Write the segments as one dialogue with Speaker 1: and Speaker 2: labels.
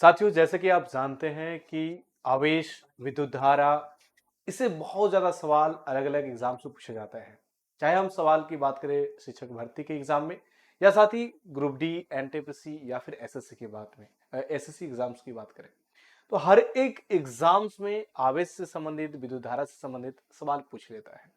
Speaker 1: साथियों, जैसे कि आप जानते हैं कि आवेश, विद्युत धारा, इससे बहुत ज़्यादा सवाल अलग-अलग एग्ज़ाम से पूछा जाता है। चाहे हम सवाल की बात करें शिक्षक भर्ती के एग्ज़ाम में या साथ ही ग्रुप डी, एनटीपीसी या फिर एसएससी की बात में एसएससी एग्ज़ाम्स की बात करें। तो हर एक एग्ज़ाम्स में आवेश से संबंधित, विद्युत धारा से संबंधित सवाल पूछ लेता है।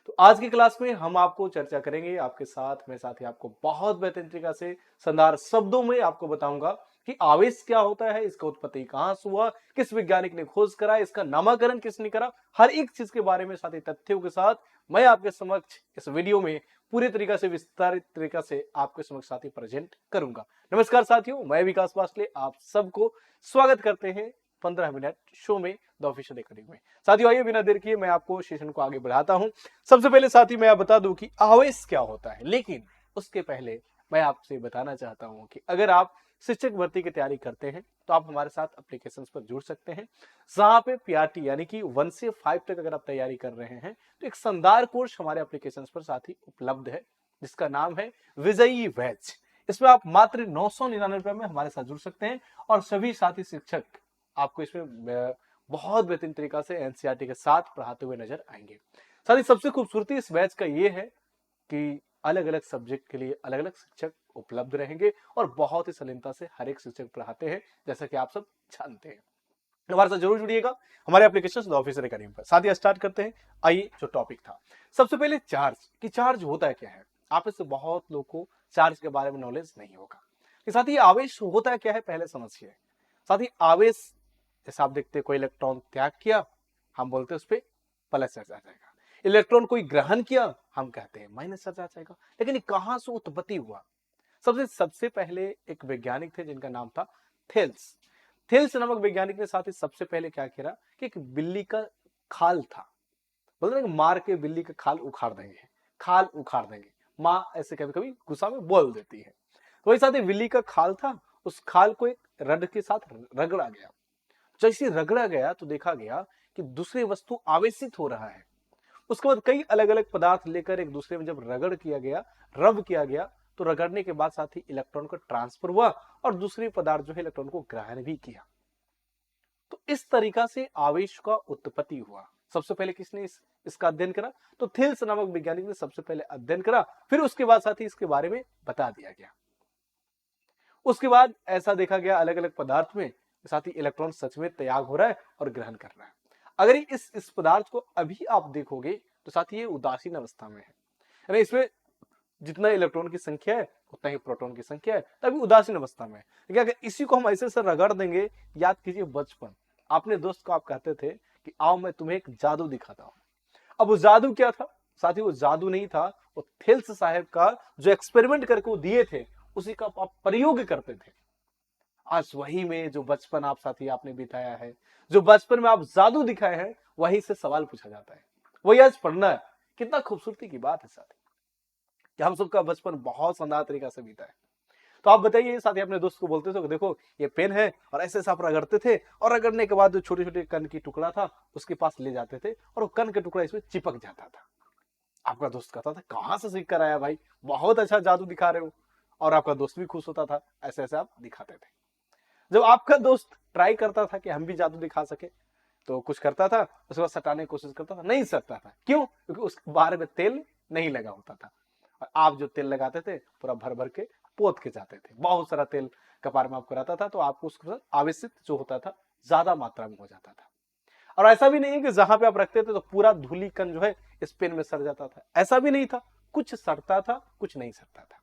Speaker 1: तो आज की क्लास में हम आपको चर्चा करेंगे आपके साथ, मैं साथ ही आपको बहुत बेहतरीन तरीके से शानदार शब्दों में आपको बताऊंगा कि आवेश क्या होता है, इसका उत्पत्ति कहां से हुआ, किस वैज्ञानिक ने खोज करा, इसका नामकरण किसने करा, हर एक चीज के बारे में साथ ही तथ्यों के साथ मैं आपके समक्ष इस वीडियो में पूरी तरीके से विस्तारित तरीके से आपके समक्ष साथी प्रेजेंट करूंगा। नमस्कार साथियों, मैं विकास वासले आप सबको स्वागत करते हैं 15 मिनट शो में द ऑफिशियल एकेडमी में। साथियों आइए बिना देर किए मैं आपको सेशन को आगे बढ़ाता हूं। सबसे पहले साथी मैं आप बता दूं कि आवेश क्या होता है, लेकिन उसके पहले मैं आपसे बताना चाहता हूं कि अगर आप शिक्षक भर्ती की तैयारी करते हैं तो आप हमारे साथ एप्लीकेशंस पर जुड़ सकते हैं, जहां पे पीआरटी यानी कि 1 से 5 तक अगर आप तैयारी कर रहे हैं तो एक शानदार कोर्स हमारे एप्लीकेशंस पर साथी उपलब्ध है, जिसका नाम है विजयी बैच। इसमें आप मात्र 999 रुपए में हमारे साथ जुड़ सकते हैं और सभी साथी शिक्षक आपको इसमें बहुत बेहतरीन तरीका से एनसीईआरटी के साथ पढ़ाते हुए नजर आएंगे। साथ ही सबसे खूबसूरती इस बैच का ये है कि अलग अलग सब्जेक्ट के लिए अलग अलग शिक्षक उपलब्ध रहेंगे और बहुत ही सलीनता से हर एक शिक्षक पढ़ाते हैं, जैसा कि आप सब जानते हैं। हमारे साथ जरूर जुड़िएगा हमारे एप्लीकेशन ऑफिसर एकेडमी पर। साथ ही स्टार्ट करते हैं। आइए जो टॉपिक था, सबसे पहले चार्ज कि चार्ज होता है क्या है। आप इससे बहुत लोगों को चार्ज के बारे में नॉलेज नहीं होगा। साथ ही आवेश होता क्या है पहले समझिए। साथ ही आवेश जैसे आप देखते हैं, कोई इलेक्ट्रॉन त्याग किया हम बोलते हैं उस पर प्लस चार्ज आ जाएगा, इलेक्ट्रॉन कोई ग्रहण किया हम कहते हैं माइनस चार्ज आ जाएगा। लेकिन कहां से उत्पत्ति हुआ, सबसे पहले एक वैज्ञानिक थे जिनका नाम था थेल्स। थेल्स नामक वैज्ञानिक ने साथ ही सबसे पहले क्या किया कि एक बिल्ली का खाल था, बोलते हैं मार के बिल्ली का खाल उखाड़ देंगे, खाल उखाड़ देंगे, माँ ऐसे कभी कभी गुस्सा में बोल देती है। तो वही साथ ही बिल्ली का खाल था, उस खाल को एक रड के साथ रगड़ा गया। जैसे रगड़ा गया तो देखा गया कि दूसरी वस्तु आवेशित हो रहा है। उसके बाद कई अलग अलग पदार्थ लेकर एक दूसरे में जब रगड़ किया गया, रब किया गया, तो रगड़ने के बाद साथ ही इलेक्ट्रॉन का ट्रांसफर हुआ और दूसरी पदार्थ जो है इलेक्ट्रॉन को ग्रहण भी किया। तो इस तरीका से आवेश का उत्पत्ति हुआ। सबसे पहले किसने इसका अध्ययन करा, तो थेल्स नामक वैज्ञानिक ने सबसे पहले अध्ययन करा, फिर उसके बाद साथ ही इसके बारे में बता दिया गया। उसके बाद ऐसा देखा गया अलग अलग पदार्थ में साथ ही इलेक्ट्रॉन सच में त्याग हो रहा है और ग्रहण कर रहा है। अगर इस पदार्थ को अभी आप देखोगे तो साथ ही ये उदासीन अवस्था में है, यानी इसमें जितना इलेक्ट्रॉन की संख्या है उतना ही प्रोटॉन की संख्या है, तभी उदासीन अवस्था में है। लेकिन अगर इसी को हम ऐसे से रगड़ देंगे, याद कीजिए बचपन, अपने दोस्त को आप कहते थे कि आओ मैं तुम्हें एक जादू दिखाता हूं। अब वो जादू क्या था साथी, वो जादू नहीं था, वो थेल्स साहब का जो एक्सपेरिमेंट करके वो दिए थे उसी का आप प्रयोग करते थे। आज वही में जो बचपन आप साथी आपने बिताया है, जो बचपन में आप जादू दिखाए हैं, वही से सवाल पूछा जाता है, वही आज पढ़ना है। कितना खूबसूरती की बात है साथी कि हम सबका बचपन बहुत शानदार तरीका से बीता है। तो आप बताइए साथी, अपने दोस्त को बोलते थे देखो ये पेन है, और ऐसे आप रगड़ते थे और रगड़ने के बाद जो छोटे छोटे कण की टुकड़ा था उसके पास ले जाते थे और वो कण का टुकड़ा इसमें चिपक जाता था। आपका दोस्त कहता था कहां से सीख कर आया भाई, बहुत अच्छा जादू दिखा रहे हो, और आपका दोस्त भी खुश होता था, ऐसे ऐसे आप दिखाते थे। जब आपका दोस्त ट्राई करता था कि हम भी जादू दिखा सके, तो कुछ करता था, उसके बाद सटाने की कोशिश करता था, नहीं सकता था। क्यों? क्योंकि उस बार में तेल नहीं लगा होता था, और आप जो तेल लगाते थे पूरा भर भर के पोत के जाते थे, बहुत सारा तेल कपार में आपको रहता था, तो आपको उसके आवेशित जो होता था ज्यादा मात्रा में हो जाता था। और ऐसा भी नहीं है कि जहां पे आप रखते थे तो पूरा धूली कण जो है इस पेन में सड़ जाता था, ऐसा भी नहीं था, कुछ सड़ता था कुछ नहीं सड़ता था।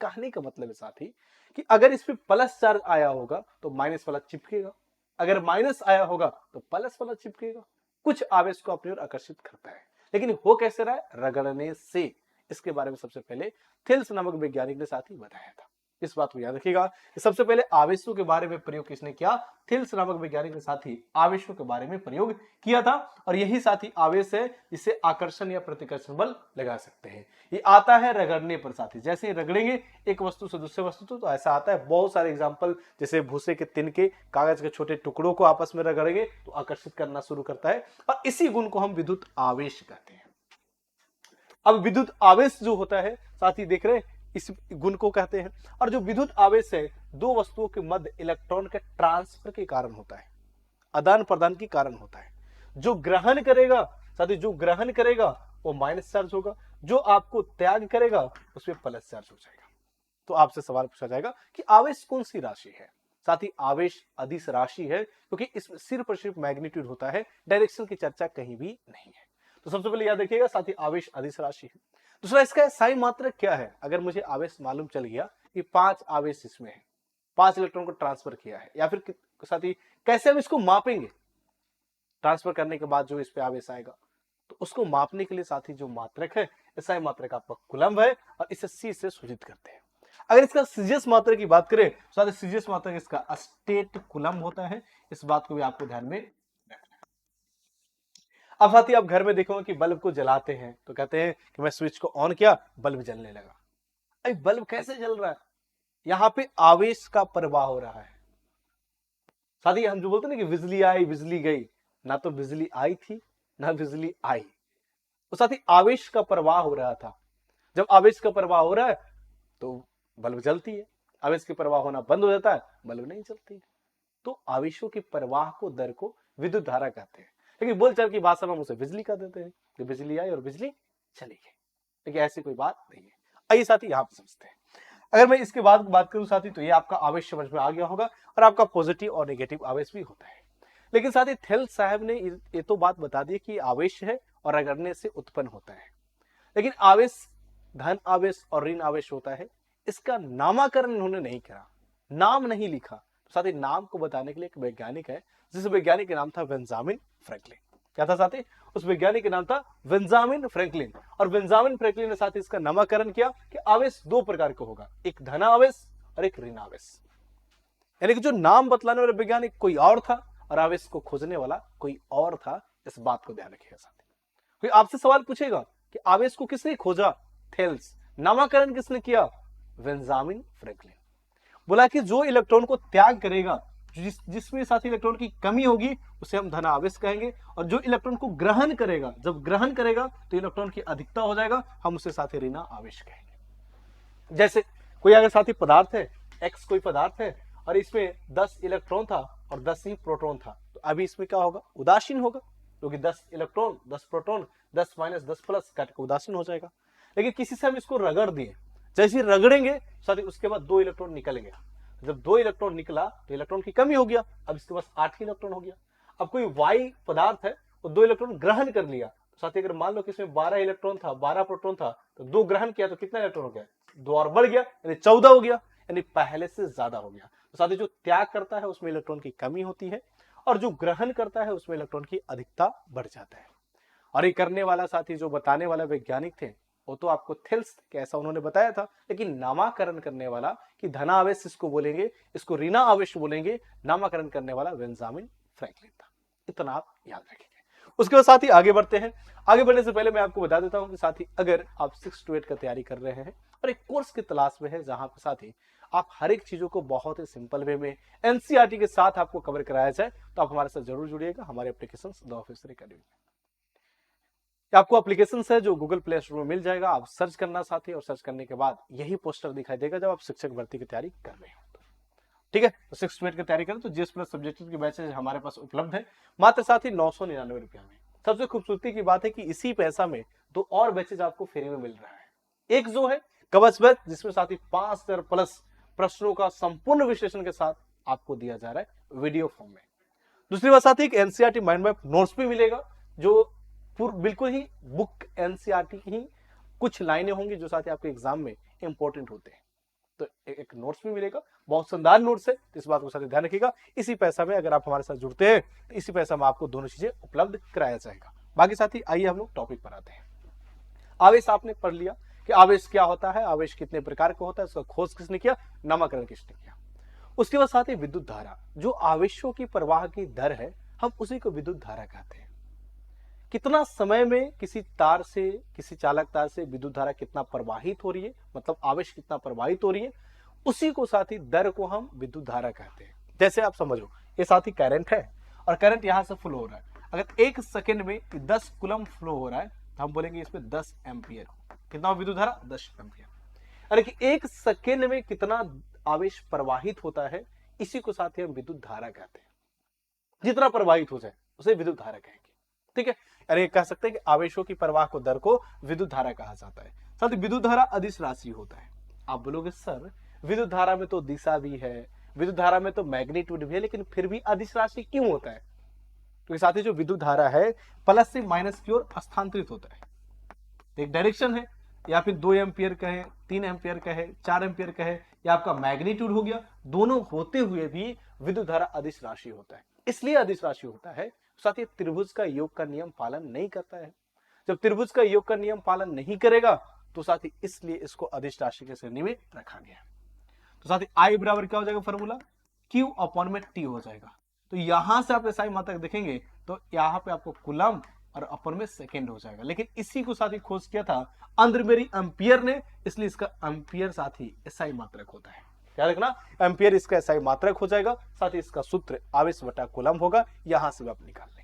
Speaker 1: कहने का मतलब है साथी कि अगर इस पे प्लस चार्ज आया होगा तो माइनस वाला चिपकेगा, अगर माइनस आया होगा तो प्लस वाला चिपकेगा, कुछ आवेश को अपनी ओर आकर्षित करता है। लेकिन हो कैसे रहा है, रगड़ने से। इसके बारे में सबसे पहले थेल्स नामक वैज्ञानिक ने साथी बताया था। इस बात को याद रखिएगा, सबसे पहले आवेशों के बारे में प्रयोग किसने किया, थेल्स नामक वैज्ञानिक ने साथी आवेशों के बारे में प्रयोग किया था। और यही साथी आवेश है जिसे आकर्षण या प्रतिकर्षण बल लगा सकते हैं। ये आता है रगड़ने पर साथी, जैसे रगड़ेंगे एक वस्तु से दूसरे वस्तु तो ऐसा आता है। बहुत सारे एग्जांपल, जैसे भूसे के तिनके, कागज के छोटे टुकड़ों को आपस में रगड़ेंगे तो आकर्षित करना शुरू करता है, और इसी गुण को हम विद्युत आवेश कहते हैं। अब विद्युत आवेश जो होता है साथी देख रहे हैं, इस गुण को कहते हैं। और जो विद्युत आवेश है दो वस्तुओं के मध्य इलेक्ट्रॉन के ट्रांसफर के कारण होता है, आदान प्रदान के कारण होता है। जो ग्रहण करेगा साथी, जो ग्रहण करेगा वो माइनस चार्ज होगा, जो आपको त्याग करेगा उसमें प्लस चार्ज हो जाएगा। तो आपसे सवाल पूछा जाएगा कि आवेश कौन सी राशि है। साथ ही आवेश अदिश राशि है, क्योंकि इसमें सिर्फ और सिर्फ मैग्नीट्यूड होता है, डायरेक्शन की चर्चा कहीं भी नहीं है। तो सबसे पहले याद रखिएगा साथ ही आवेश अदिश राशि है। दूसरा इसका साई मात्रक क्या है। अगर मुझे आवेश मालूम चल गया कि 5 आवेश इसमें है, 5 इलेक्ट्रॉन को ट्रांसफर किया है, या फिर साथ ही कैसे हम इसको मापेंगे, ट्रांसफर करने के बाद जो इस पे आवेश आएगा, तो उसको मापने के लिए साथी जो मात्रक है, ऐसा मात्रक आपका कूलम्ब है और इसे सी से सूचित करते हैं। अगर इसका सीजीएस मात्रक की बात करें तो साथी सीजीएस मात्रक इसका स्टेट कूलम्ब होता है। इस बात को भी आपको ध्यान में रखना है। अब साथी आप घर में देखोगे कि बल्ब को जलाते हैं तो कहते हैं कि मैं स्विच को ऑन किया, बल्ब जलने लगा। अरे बल्ब कैसे जल रहा है, यहां पे आवेश का प्रवाह हो रहा है। साथी हम जो बोलते हैं ना कि बिजली आई बिजली गई, ना तो बिजली आई थी ना बिजली आई, तो साथी आवेश का प्रवाह हो रहा था। जब आवेश का प्रवाह हो रहा है तो बल्ब जलती है, आवेश के प्रवाह होना बंद हो जाता है, बल्ब नहीं जलती। तो आवेशों के प्रवाह को, दर को विद्युत धारा कहते हैं। लेकिन बोलचाल की भाषा में हम उसे बिजली कह देते हैं कि बिजली आई और बिजली चली गई, लेकिन ऐसी कोई बात नहीं है। आइए साथी यहां पर समझते हैं। अगर मैं इसके बाद बात करूं साथी तो ये आपका आवेश समझ में आ गया होगा, और आपका पॉजिटिव और नेगेटिव आवेश भी होता है। लेकिन साथी थेल साहब ने ये तो बात बता दी कि आवेश है और रगड़ने से उत्पन्न होता है, लेकिन आवेश धन आवेश और ऋण आवेश होता है। इसका नामकरण इन्होंने नहीं करा, नाम नहीं लिखा। साथ ही नाम को बताने के लिए एक वैज्ञानिक है, जिस वैज्ञानिक का नाम था बेंजामिन फ्रैंकलिन। क्या था साथी, उस वैज्ञानिक का नाम था बेंजामिन फ्रैंकलिन। और बेंजामिन फ्रैंकलिन ने साथ ही इसका नामकरण किया कि आवेश दो प्रकार का होगा, एक धन आवेश और एक ऋण आवेश। यानी कि जो नाम बतलाने वाला वैज्ञानिक कोई और था और आवेश को खोजने वाला कोई और था। इस बात को ध्यान रखिएगा साथी। कोई आपसे सवाल पूछेगा कि आवेश को किसने खोजा, थेल्स। नामकरण किसने किया, बेंजामिन फ्रैंकलिन। बोला कि जो इलेक्ट्रॉन को त्याग करेगा, जिसमें साथी इलेक्ट्रॉन की कमी होगी, उसे हम धन आवेश कहेंगे। और जो इलेक्ट्रॉन को ग्रहण करेगा, जब ग्रहण करेगा तो इलेक्ट्रॉन की अधिकता हो जाएगा, हम उसे साथी ऋण आवेश कहेंगे। जैसे कोई अगर साथी पदार्थ है, एक्स कोई पदार्थ है और इसमें 10 इलेक्ट्रॉन था और 10 ही प्रोटॉन था, तो अभी इसमें क्या होगा, उदासीन होगा, क्योंकि 10 इलेक्ट्रॉन 10 प्रोटॉन 10 माइनस 10 प्लस काट के उदासीन हो जाएगा। लेकिन किसी से हम इसको रगड़ दिए, जैसे रगड़ेंगे साथी उसके बाद 2 इलेक्ट्रॉन निकल गया। जब 2 इलेक्ट्रॉन निकला तो इलेक्ट्रॉन की कमी हो गया, अब इसके पास 8 ही इलेक्ट्रॉन हो गया। अब कोई वाई पदार्थ है वो 2 इलेक्ट्रॉन ग्रहण कर लिया, तो साथी अगर मान लो कि इसमें 12 इलेक्ट्रॉन था, 12 प्रोटॉन था, तो 2 ग्रहण किया तो कितना इलेक्ट्रॉन हो गया, 2 और बढ़ गया, यानी 14 हो गया, यानी पहले से ज्यादा हो गया। तो साथी जो त्याग करता है उसमें इलेक्ट्रॉन की कमी होती है, और जो ग्रहण करता है उसमें इलेक्ट्रॉन की अधिकता बढ़ जाता है। और ये करने वाला साथी, जो बताने वाला वैज्ञानिक थे, वो तो आपको थेल्स कैसा उन्होंने बताया था, लेकिन नामकरण करने वाला कि धना आवेश इसको बोलेंगे, इसको ऋण आवेश बोलेंगे, नामकरण करने वाला बेंजामिन फ्रैंकलिन था। इतना आप याद रखेंगे। उसके बाद साथी आगे बढ़ते हैं। आगे बढ़ने से पहले मैं आपको बता देता हूं कि साथी अगर आप 6 to 8 का तैयारी कर रहे हैं और एक कोर्स की तलाश में है जहां पर साथी आप हर एक चीजों को बहुत ही सिंपल वे में एनसीईआरटी के साथ आपको कवर कराया जाए, तो आप हमारे साथ जरूर जुड़िएगा हमारे एप्लीकेशन द ऑफिसर एकेडमी में। आपको एप्लीकेशन है जो गूगल प्ले स्टोर में मिल जाएगा, आप सर्च करना साथी, और सर्च करने के बाद यही पोस्टर दिखाई देगा जब आप शिक्षक भर्ती की तैयारी कर रहे हो। ठीक है, तो 6 to 8 की तैयारी करें तो जीएस प्लस सब्जेक्ट की बैचेज हमारे पास उपलब्ध है, मात्र साथी 999 रुपया में। सबसे खूबसूरती की बात है कि इसी पैसा में 2 और बैचेज आपको फ्री में मिल रहा है। एक जो है कवच बैच, जिसमें साथी 5000 प्लस प्रश्नों का संपूर्ण विश्लेषण के साथ आपको दिया जा रहा है वीडियो फॉर्म में। दूसरी बात साथी एक एनसीईआरटी माइंड मैप नोट्स भी मिलेगा, जो बिल्कुल ही बुक एनसीईआरटी की ही कुछ लाइनें होंगी जो साथी आपके एग्जाम में इंपॉर्टेंट होते हैं। तो एक नोट्स भी मिलेगा, बहुत शानदार नोट्स है, तो इस बात को साथ ध्यान रखिएगा। इसी पैसा में अगर आप हमारे साथ जुड़ते हैं तो इसी पैसा में आपको दोनों चीजें उपलब्ध कराया जाएगा। बाकी साथी आइए हम लोग टॉपिक पर आते हैं। आवेश आपने पढ़ लिया कि आवेश क्या होता है, आवेश कितने प्रकार का होता है, उसका खोज किसने किया, नामकरण किसने किया। उसके बाद साथी विद्युत धारा, जो आवेशों की प्रवाह की दर है, हम उसी को विद्युत धारा कहते हैं। कितना समय में किसी तार से, किसी चालक तार से विद्युत धारा कितना प्रवाहित हो रही है, मतलब आवेश कितना प्रवाहित हो रही है, उसी को साथी दर को हम विद्युत धारा कहते हैं। जैसे आप समझो ये साथी करंट है और करंट यहां से फ्लो हो रहा है। अगर 1 सेकेंड में 10 कूलम फ्लो हो रहा है तो हम बोलेंगे इसमें 10 एम्पियर। कितना विद्युत धारा, 10 एम्पियर। यानी कि 1 सेकेंड में कितना आवेश प्रवाहित होता है, इसी को साथ ही हम विद्युत धारा कहते हैं। जितना प्रवाहित हो जाए उसे विद्युत धारा कहेंगे। ठीक है, यानी कह सकते हैं कि आवेशों की प्रवाह को दर को विद्युत धारा कहा जाता है। साथ ही विद्युत धारा अदिश राशि होता है। आप बोलोगे सर विद्युत धारा में तो दिशा भी है, विद्युत धारा में तो मैग्नीट्यूड भी है, लेकिन फिर भी अदिश राशि क्यों होता है? क्योंकि साथ ही जो विद्युत धारा है प्लस से माइनस की ओर स्थानांतरित होता है। एक डायरेक्शन है, या फिर 2 एम्पियर कहे, 3 एम्पियर कहे, 4 एम्पियर कहे, या आपका मैग्नीट्यूड हो गया, दोनों होते हुए भी विद्युत धारा अदिश राशि होता है। इसलिए अदिश राशि होता है। साथ ही त्रिभुज का योग का नियम पालन नहीं करता है। जब त्रिभुज का योग का नियम पालन नहीं करेगा तो साथ ही इसलिए इसको अदिश राशि के श्रेणी में रखा गया। तो साथ ही आई बराबर क्या हो जाएगा फॉर्मूला, Q अपॉन में T हो जाएगा। तो यहां से आप एसआई मात्रक देखेंगे तो यहाँ पे आपको कूलम और अपर में सेकेंड हो जाएगा। लेकिन इसी को साथ ही खोज किया था अंदर मेरी एम्पियर ने, इसलिए इसका एम्पियर साथ ही एसआई मात्रक होता है। याद रखना, एम्पियर इसका एसआई मात्रक हो जाएगा। साथ ही इसका सूत्र आवेश बटा कूलम होगा। यहां से आप निकाल लेंगे।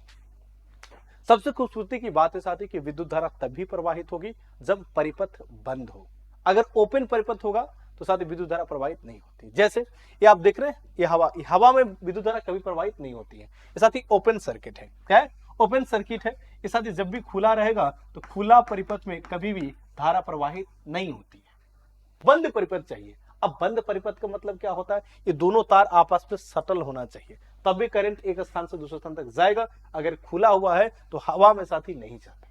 Speaker 1: सबसे खूबसूरती की बात है साथ ही कि विद्युत धारा तभी प्रवाहित होगी जब परिपथ बंद हो। अगर ओपन परिपथ होगा तो साथ ही विद्युत धारा प्रवाहित नहीं होती। जैसे ये आप देख रहे हैं, ये हवा में विद्युत धारा कभी प्रवाहित नहीं होती है। ये साथ ही ओपन सर्किट है। क्या है? ओपन सर्किट है। ये साथ ही जब भी खुला रहेगा तो खुला परिपथ में कभी भी धारा प्रवाहित नहीं होती है। बंद परिपथ चाहिए। अब बंद परिपथ का मतलब क्या होता है, ये दोनों तार आपस में सटल होना चाहिए, तब भी करंट एक स्थान से दूसरे स्थान तक जाएगा। अगर खुला हुआ है तो हवा में साथ ही नहीं जाता।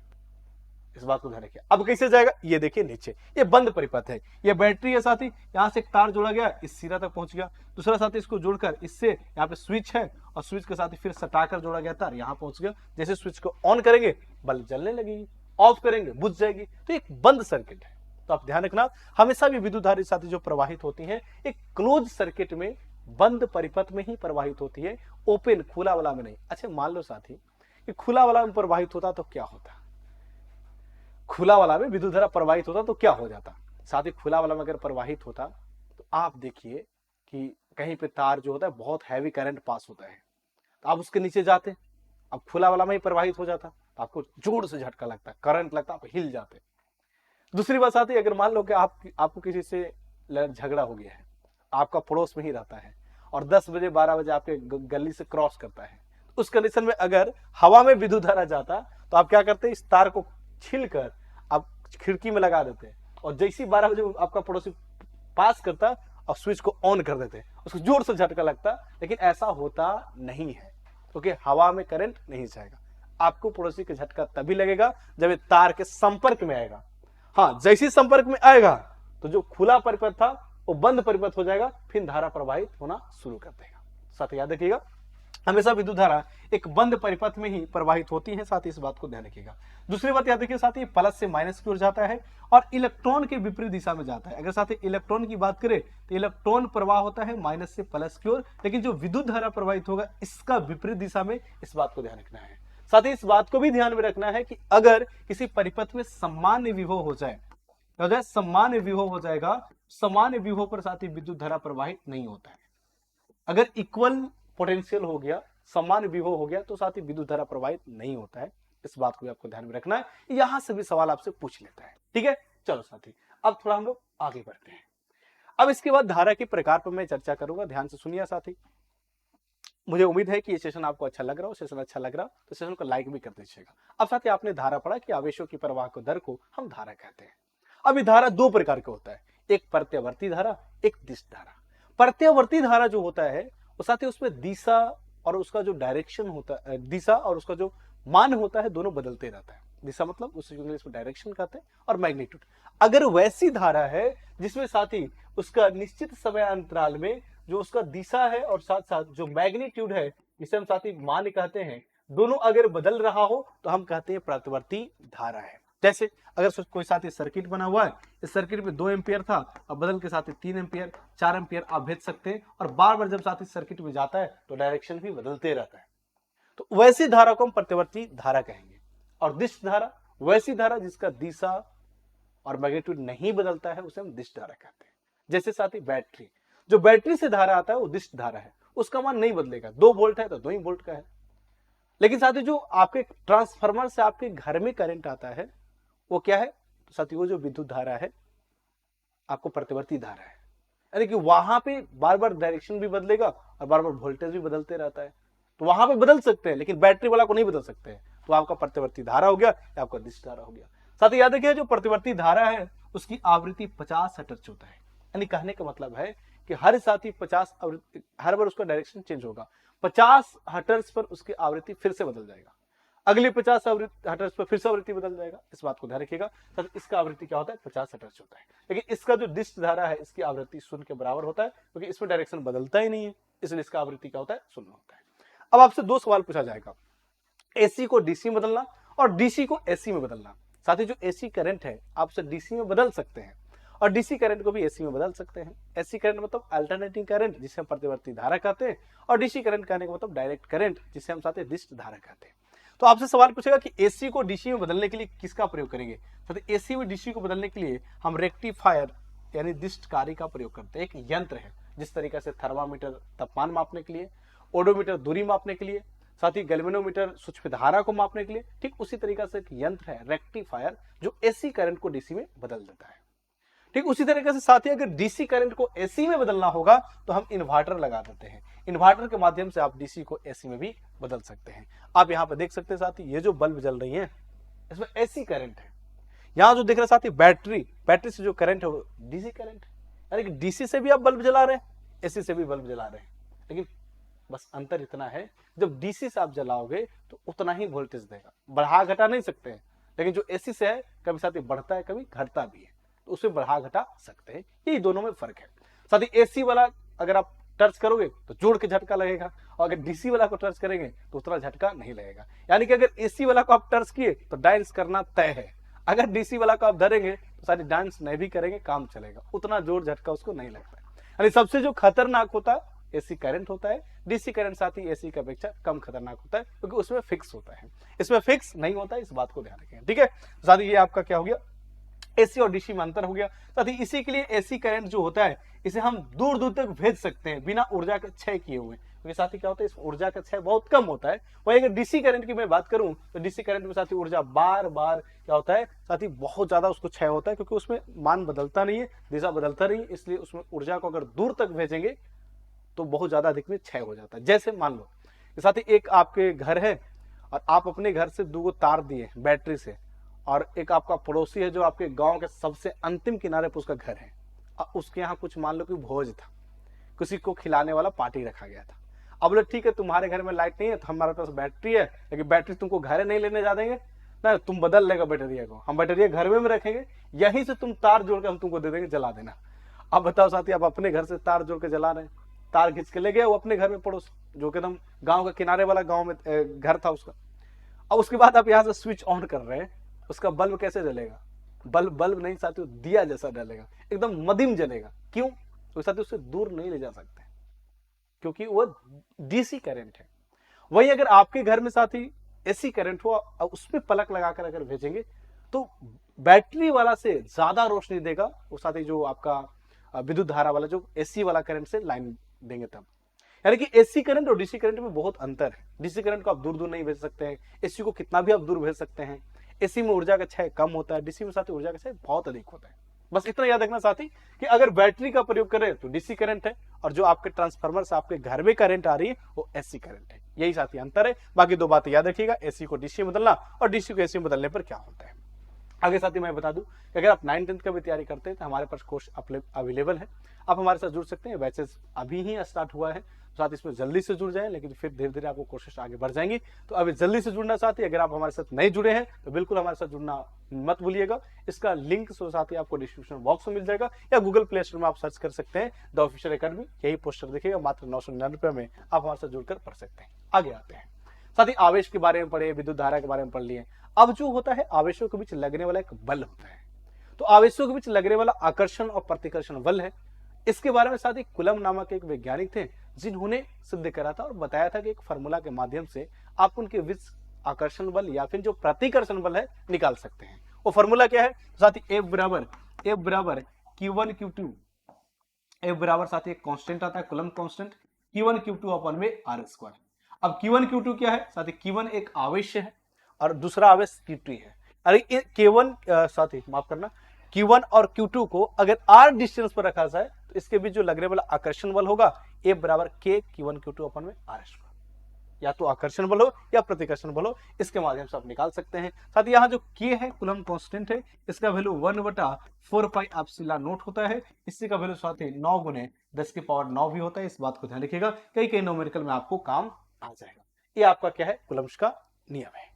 Speaker 1: इस बात को ध्यान रखिए। अब कैसे जाएगा, ये देखिए नीचे, ये बंद परिपथ है, ये बैटरी है साथी, यहां से एक तार जोड़ा गया, इस सिरा तक पहुंच गया। दूसरा साथी इसको जोड़कर इससे यहाँ पे स्विच है और स्विच के साथ फिर सटाकर जोड़ा गया तार, यहाँ पहुंच गया। जैसे स्विच को ऑन करेंगे बल्ब जलने लगेगी, ऑफ करेंगे बुझ जाएगी। तो एक बंद सर्किट है। तो आप ध्यान रखना, हमेशा भी विद्युत धारा साथी जो प्रवाहित होती है एक क्लोज सर्किट में बंद परिपथ में ही प्रवाहित होती है, ओपन खुला वाला में नहीं। अच्छा मान लो साथी कि खुला वाला में प्रवाहित होता तो क्या होता, खुला वाला में विद्युत धारा प्रवाहित होता तो क्या हो जाता। साथ ही खुला वाला में अगर प्रवाहित होता तो आप देखिए कि कहीं पे तार जो होता है बहुत हैवी करंट पास होता है, तो आप उसके नीचे जाते, अब खुला वाला में ही प्रवाहित हो जाता तो आपको जोर से झटका लगता, करंट लगता, आप हिल जाते। दूसरी बात आती है, अगर मान लो कि आपको किसी से झगड़ा हो गया है, आपका पड़ोस में ही रहता है और 10 बजे 12 बजे आपके गली से क्रॉस करता है, उस कंडीशन में अगर हवा में विद्युत धारा जाता तो आप क्या करते, इस तार को छीलकर आप खिड़की में लगा देते और जैसे 12 बजे आपका पड़ोसी पास करता और स्विच को ऑन कर देते, उसको जोर से झटका लगता। लेकिन ऐसा होता नहीं है क्योंकि हवा में करंट नहीं जाएगा। आपको पड़ोसी का झटका तभी लगेगा जब ये तार के संपर्क में आएगा। हाँ, जैसे संपर्क में आएगा तो जो खुला परिपथ था वो बंद परिपथ हो जाएगा, फिर धारा प्रवाहित होना शुरू कर देगा। साथ याद रखिएगा, हमेशा विद्युत धारा एक बंद परिपथ में ही प्रवाहित होती है। साथ ही इस बात को ध्यान रखिएगा। दूसरी बात याद रखिए साथ ही प्लस से माइनस की ओर जाता है और इलेक्ट्रॉन के विपरीत दिशा में जाता है। अगर साथ ही इलेक्ट्रॉन की बात करें तो इलेक्ट्रॉन प्रवाह होता है माइनस से प्लस की ओर, लेकिन जो विद्युत धारा प्रवाहित होगा इसका विपरीत दिशा में। इस बात को ध्यान रखना है। साथ ही इस बात को भी ध्यान में रखना है कि अगर किसी परिपथ में सामान्य विभव हो जाए, सामान्य विभव हो जाएगा, सामान्य विभव पर साथ ही विद्युत धारा प्रवाहित नहीं होता है। अगर इक्वल पोटेंशियल हो गया, समान विभव हो गया, तो साथ ही विद्युत धारा प्रवाहित नहीं होता है। इस बात को भी आपको ध्यान में रखना है। यहां से भी सवाल आपसे पूछ लेता है। ठीक है, चलो साथी अब थोड़ा हम लोग आगे बढ़ते हैं। अब इसके बाद धारा के प्रकार पर मैं चर्चा करूंगा। ध्यान से सुनिए साथी। मुझे उम्मीद है कि ये सेशन आपको अच्छा लग रहा हो। सेशन अच्छा लग रहा हो तो सेशन को लाइक भी कर दीजिएगा। अब साथी आपने धारा पढ़ा कि आवेशों की प्रवाह को दर को हम धारा कहते हैं। अब ये धारा दो प्रकार का होता है, एक प्रत्यावर्ती धारा, एक दिश धारा। प्रत्यावर्ती धारा जो होता है वो साथ ही उसमें दिशा और उसका जो डायरेक्शन होता है, दिशा और उसका जो मान होता है दोनों बदलते रहता है। दिशा मतलब उसे इंग्लिश में डायरेक्शन कहते हैं, और मैग्नीट्यूड। अगर वैसी धारा है जिसमें साथ ही उसका निश्चित समय अंतराल में जो उसका दिशा है और साथ साथ जो मैग्नीट्यूड है जिसे हम साथ ही मान कहते हैं, दोनों अगर बदल रहा हो तो हम कहते हैं प्रत्यावर्ती धारा है। जैसे अगर कोई साथ ही सर्किट बना हुआ है, इस सर्किट में 2 एम्पियर था, अब बदल के साथ ही 3 एम्पियर 4 एम्पियर आप भेज सकते हैं, और बार बार जब साथ ही सर्किट में जाता है तो डायरेक्शन भी बदलते रहता है। तो वैसी धारा को हम प्रत्यावर्ती धारा कहेंगे। और दिश धारा वैसी धारा जिसका दिशा और मैग्नीट्यूड नहीं बदलता है, उसे हम दिश धारा कहते हैं। जैसे साथ ही बैटरी, जो बैटरी से धारा आता है वो दिश धारा है, उसका मान नहीं बदलेगा। 2 वोल्ट है तो 2 ही वोल्ट का है। लेकिन साथ ही जो आपके ट्रांसफार्मर से आपके घर में करंट आता है वो क्या है, तो साथ ही वो जो विद्युत धारा है आपको प्रतिवर्ती धारा है, यानी कि वहां पे बार बार डायरेक्शन भी बदलेगा और बार बार वोल्टेज भी बदलते रहता है। तो वहां पे बदल सकते हैं लेकिन बैटरी वाला को नहीं बदल सकते हैं। तो आपका प्रतिवर्ती धारा हो गया या आपका दिश धारा हो गया। साथ ही याद रखिए जो प्रतिवर्ती धारा है उसकी आवृत्ति 50 हर्ट्ज होता है। यानी कहने का मतलब है कि हर साथी 50 आवृत्ति, हर बार उसका डायरेक्शन चेंज होगा, 50 हर्ट्ज पर उसकी आवृत्ति फिर से बदल जाएगा, अगली 50 हर्ट्ज पर फिर से आवृत्ति बदल जाएगा। इस बात को ध्यान रखिएगा। तो इसका आवृत्ति क्या होता है, 50 हर्ट्ज होता है। लेकिन इसका जो डिश धारा है इसकी आवृत्ति शून्य के बराबर होता है, क्योंकि इसमें डायरेक्शन बदलता ही नहीं है, इसलिए इसका आवृत्ति क्या होता है, शून्य होता है। अब आपसे दो सवाल पूछा जाएगा, एसी को डीसी में बदलना और डीसी को एसी में बदलना। साथ ही जो एसी करंट है आप उसे डीसी में बदल सकते हैं और डीसी करंट को भी एसी में बदल सकते हैं। एसी करंट मतलब अल्टरनेटिंग करंट जिसे हम प्रतिवर्ती धारा कहते हैं, और डीसी करंट कहने का मतलब डायरेक्ट करंट जिसे हम साथ ही डिस्ट धारा कहते हैं। तो आपसे सवाल पूछेगा कि एसी को डीसी में बदलने के लिए किसका प्रयोग करेंगे। तो एसी में डीसी को बदलने के लिए हम रेक्टिफायर यानी डिस्ट कार्य का प्रयोग करते हैं। एक यंत्र है जिस तरीके से थर्मामीटर तापमान मापने के लिए, ओडोमीटर दूरी मापने के लिए, साथ ही गैल्वेनोमीटर सूक्ष्म धारा को मापने के लिए, ठीक उसी तरीके से एक यंत्र है रेक्टिफायर जो एसी करंट को डीसी में बदल देता है। ठीक उसी तरीके से साथ ही अगर डीसी करंट को एसी में बदलना होगा तो हम इन्वर्टर लगा देते हैं। इन्वर्टर के माध्यम से आप डीसी को एसी में भी बदल सकते हैं। आप यहाँ पे देख सकते हैं साथी ये जो बल्ब जल रही है इसमें एसी करंट है। यहाँ जो दिख रहा है साथी बैटरी से जो करंट है वो डीसी करंट है, यानी कि डीसी से भी आप बल्ब जला रहे हैं, एसी से भी बल्ब जला रहे हैं। लेकिन बस अंतर इतना है, जब डीसी से आप जलाओगे तो उतना ही वोल्टेज देगा, बढ़ा घटा नहीं सकते हैं। लेकिन जो एसी से है कभी साथी बढ़ता है कभी घटता भी है, तो उसे बढ़ा घटा सकते हैं। यही दोनों में फर्क है। साथ ही एसी वाला अगर आप टच करोगे तो जोड़ के झटका लगेगा, और अगर डीसी वाला को टच करेंगे तो उतना झटका नहीं लगेगा। यानी कि अगर एसी वाला को आप टच किए तो डांस करना तय है, अगर डीसी वाला को आप धरेंगे तो सारी डांस नहीं भी करेंगे, काम चलेगा, उतना जोर झटका उसको नहीं लगता है। यानी सबसे जो खतरनाक होता है एसी करंट होता है। डीसी करंट साथ ही एसी की अपेक्षा कम खतरनाक होता है, क्योंकि उसमें फिक्स होता है, इसमें फिक्स नहीं होता है। इस बात को ध्यान रखें, ठीक है। साथ ही ये आपका क्या हो गया, एसी और डीसी में अंतर हो गया। साथ ही इसी के लिए एसी करंट जो होता है इसे हम दूर दूर तक भेज सकते हैं बिना ऊर्जा का क्षय किए हुए, क्योंकि साथ ही क्या होता है, इस ऊर्जा का क्षय बहुत कम होता है। वही अगर डीसी करंट की मैं बात करूं तो डीसी करंट में साथ ही ऊर्जा बार बार क्या होता है, साथ ही बहुत ज्यादा उसको क्षय होता है, क्योंकि उसमें मान बदलता नहीं है, दिशा बदलता नहीं है, इसलिए उसमें ऊर्जा को अगर दूर तक भेजेंगे तो बहुत ज्यादा अधिक में क्षय हो जाता है। जैसे मान लो साथ ही एक आपके घर है और आप अपने घर से 2 तार दिए बैटरी से, और एक आपका पड़ोसी है जो आपके गांव के सबसे अंतिम किनारे पर उसका घर है, और उसके यहाँ कुछ मान लो कि भोज था, किसी को खिलाने वाला पार्टी रखा गया था। अब बोले ठीक है तुम्हारे घर में लाइट नहीं है तो हमारे पास बैटरी है, लेकिन बैटरी तुमको घर नहीं लेने जा देंगे ना, तुम बदल लेगा बैटरिया को, हम बैटरिया घर में रखेंगे, यहीं से तुम तार जोड़ के हम तुमको दे देंगे, जला देना। अब बताओ साथी, आप अपने घर से तार जोड़ के जला रहे हैं, तार खींच के ले गया वो अपने घर में पड़ोस जो कि एकदम गाँव का किनारे वाला गाँव में घर था उसका। अब उसके बाद आप यहाँ से स्विच ऑन कर रहे हैं, उसका बल्ब कैसे जलेगा, बल्ब नहीं साथियों, दिया जैसा जलेगा, एकदम मध्यम जलेगा। क्यों, तो साथियों उससे दूर नहीं ले जा सकते, क्योंकि वो डीसी करंट है। वही अगर आपके घर में साथी एसी करंट हो, उसमें पलक लगाकर अगर भेजेंगे तो बैटरी वाला से ज्यादा रोशनी देगा वो साथी, जो आपका विद्युत धारा वाला जो एसी वाला करंट से लाइन देंगे तब। यानी कि एसी करंट और डीसी करंट में बहुत अंतर है। डीसी करंट को आप दूर दूर नहीं भेज सकते हैं, एसी को कितना भी आप दूर भेज सकते हैं। एसी में ऊर्जा का क्षय कम होता है, डीसी में साथी ऊर्जा का क्षय बहुत अधिक होता है। बस इतना याद रखना साथी कि अगर बैटरी का प्रयोग करें तो डीसी करंट है, और जो आपके ट्रांसफार्मर से आपके घर में करंट आ रही है वो एसी करंट है। यही साथी अंतर है। बाकी 2 बातें याद रखिएगा, एसी को डीसी में बदलना और डीसी को एसी में बदलने पर क्या होता है। आगे साथी मैं बता दूं कि अगर आप 9th-10th का भी तैयारी करते हैं तो हमारे पास कोर्स अवेलेबल है, आप हमारे साथ जुड़ सकते हैं। बैचेस अभी ही स्टार्ट हुआ है, साथ इसमें जल्दी से जुड़ जाएं, लेकिन फिर धीरे धीरे आपको कोशिश आगे बढ़ जाएंगी। तो अभी जल्दी से जुड़ना साथी, अगर आप हमारे साथ नहीं जुड़े हैं तो बिल्कुल हमारे साथ जुड़ना मत भूलिएगा। इसका लिंक साथी आपको डिस्क्रिप्शन बॉक्स में मिल जाएगा, या गूगल प्ले स्टोर में आप सर्च कर सकते हैं द ऑफिशियल एकेडमी, यही पोस्टर देखिएगा, मात्र 999 रुपये में आप हमारे साथ जुड़कर पढ़ सकते हैं। आगे आते हैं साथी, आवेश के बारे में पढ़े, विद्युत धारा के बारे में पढ़ लिए। अब जो होता है आवेशों के बीच लगने वाला एक बल होता है, तो आवेशों के बीच लगने वाला आकर्षण और प्रतिकर्षण बल है। इसके बारे में साथी कुलम नामक एक वैज्ञानिक थे जिन्होंने सिद्ध करा था और बताया था कि एक फार्मूला के माध्यम से आप उनके बीच आकर्षण बल या फिर जो प्रतिकर्षण बल है निकाल सकते हैं। वो फार्मूला क्या है साथी, F बराबर Q1 Q2, F बराबर साथी एक कांस्टेंट आता है कुलम कांस्टेंट, Q1 Q2 अपन में R²। अब Q1 Q2 क्या है साथी, Q1 एक आवेश है और दूसरा आवेश Q2 है। अरे K1 साथी माफ करना, Q1 और Q2 को अगर r डिस्टेंस पर रखा जाए तो इसके बीच जो लगने वाला आकर्षण बल होगा A बराबर K Q1 Q2 अपन में r स्क्वायर, या तो आकर्षण बल हो या प्रतिकर्षण बल हो, इसके माध्यम से आप निकाल सकते हैं। साथ ही यहाँ जो K है कूलम कांस्टेंट है, इसका वैल्यू 1/4 पाई एप्सिलॉन नॉट होता है। इसी का वैल्यू साथ ही 9 गुने 10 की पावर 9 भी होता है। इस बात को ध्यान रखिएगा, कई कई न्यूमेरिकल में आपको काम आ जाएगा। ये आपका क्या है, कूलम्स का नियम है।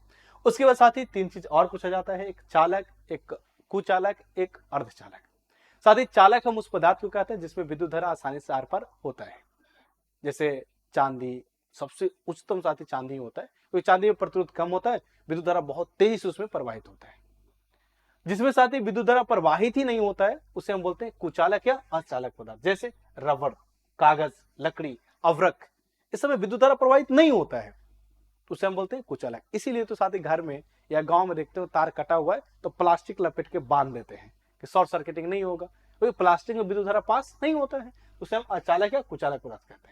Speaker 1: उसके बाद साथ ही 3 चीज और पूछा जाता है, एक चालक, एक कुचालक, एक अर्धचालक। साथ ही चालक हम उस पदार्थ को कहते हैं जिसमें विद्युत धारा आसानी से आर पार होता है, जैसे चांदी, सबसे उच्चतम साथी चांदी होता है, क्योंकि चांदी में प्रतिरोध कम होता है, विद्युत धारा बहुत तेजी से उसमें प्रवाहित होता है। जिसमें साथी विद्युत धारा प्रवाहित ही नहीं होता है उसे हम बोलते हैं कुचालक या अचालक पदार्थ, जैसे रबड़, कागज, लकड़ी, अवरक, इस समय विद्युत धारा प्रवाहित नहीं होता है तो उसे हम बोलते हैं कुचालक। इसीलिए तो साथी घर में या गांव में देखते हो तार कटा हुआ है तो प्लास्टिक लपेट के बांध देते हैं कि शॉर्ट सर्किटिंग नहीं होगा, क्योंकि प्लास्टिक में विद्युत धारा पास नहीं होता है, उसे हम अचालक या कुचालक पदार्थ कहते हैं।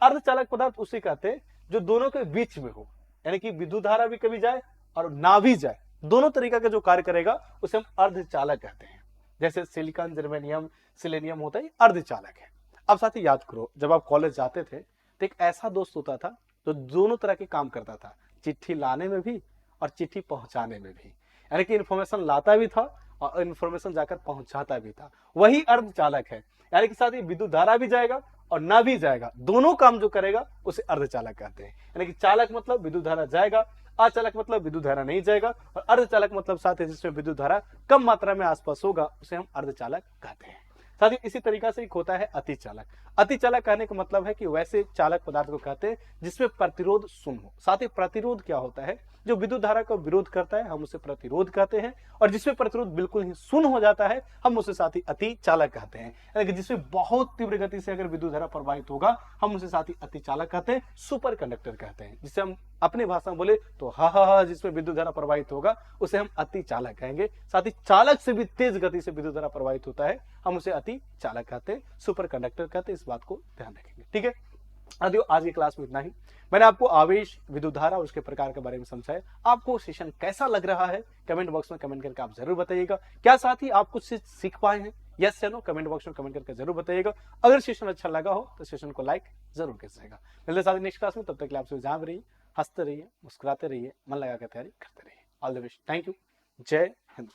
Speaker 1: अर्धचालक पदार्थ उसे कहते हैं जो दोनों के बीच में हो, यानी कि विद्युत धारा भी कभी जाए और ना भी जाए, दोनों तरीका का जो कार्य करेगा उसे हम अर्धचालक कहते हैं। जैसे सिलिकॉन, जर्मेनियम, सिलेनियम होता है, अर्धचालक है। अब साथी याद करो, जब आप कॉलेज जाते थे तो एक ऐसा दोस्त होता था जो दोनों तरह के काम करता था, चिट्ठी लाने में भी और चिट्ठी पहुंचाने में भी, यानी कि इंफॉर्मेशन लाता भी था और इंफॉर्मेशन जाकर पहुंचाता भी था, वही अर्धचालक है। यानी कि साथ ही विद्युत धारा भी जाएगा और ना भी जाएगा, दोनों काम जो करेगा उसे अर्धचालक कहते हैं। यानी कि चालक मतलब विद्युत धारा जाएगा, अचालक मतलब विद्युत धारा नहीं जाएगा, और अर्धचालक मतलब साथ ही जिसमें विद्युत धारा कम मात्रा में आसपास होगा उसे हम अर्धचालक कहते हैं। साथ ही इसी तरीका से एक होता है अतिचालक। अतिचालक कहने का मतलब है कि वैसे चालक पदार्थ को कहते हैं जिसमें प्रतिरोध शून्य हो। साथ ही प्रतिरोध क्या होता है, जो विद्युत धारा का विरोध करता है हम उसे प्रतिरोध कहते हैं, और जिसमें प्रतिरोध बिल्कुल ही शून्य हो जाता है हम उसे साथ ही अतिचालक कहते हैं। यानी कि जिसमें बहुत तीव्र गति से अगर विद्युत धारा प्रवाहित होगा हम उसे साथ ही अतिचालक कहते हैं, सुपर कंडक्टर कहते हैं। जिसे हम अपनी भाषा में बोले तो हा जिसमें विद्युत धारा प्रवाहित होगा उसे हम अतिचालक कहेंगे। साथ ही चालक से भी तेज गति से विद्युत धारा प्रवाहित होता है हम उसे अतिचालक कहते हैं, सुपर कंडक्टर कहते हैं। इस बात को ध्यान रखेंगे, ठीक है। साथियों आज की क्लास में इतना ही। मैंने आपको आवेश, विद्युत धारा और उसके प्रकार के बारे में समझाया। आपको सेशन कैसा लग रहा है कमेंट बॉक्स में कमेंट करके आप जरूर बताइएगा। क्या साथी आप कुछ सीख पाए हैं, यस या नो, कमेंट बॉक्स में कमेंट करके जरूर बताइएगा। अगर सेशन अच्छा लगा हो तो सेशन को लाइक जरूर कीजिएगा। मिलते साथी नेक्स्ट क्लास में, तब तक आपसे जहां रहिए, हंसते रहिए, मुस्कुराते रहिए, मन लगा कर तैयारी करते रहिए। All the best, thank you, जय हिंद।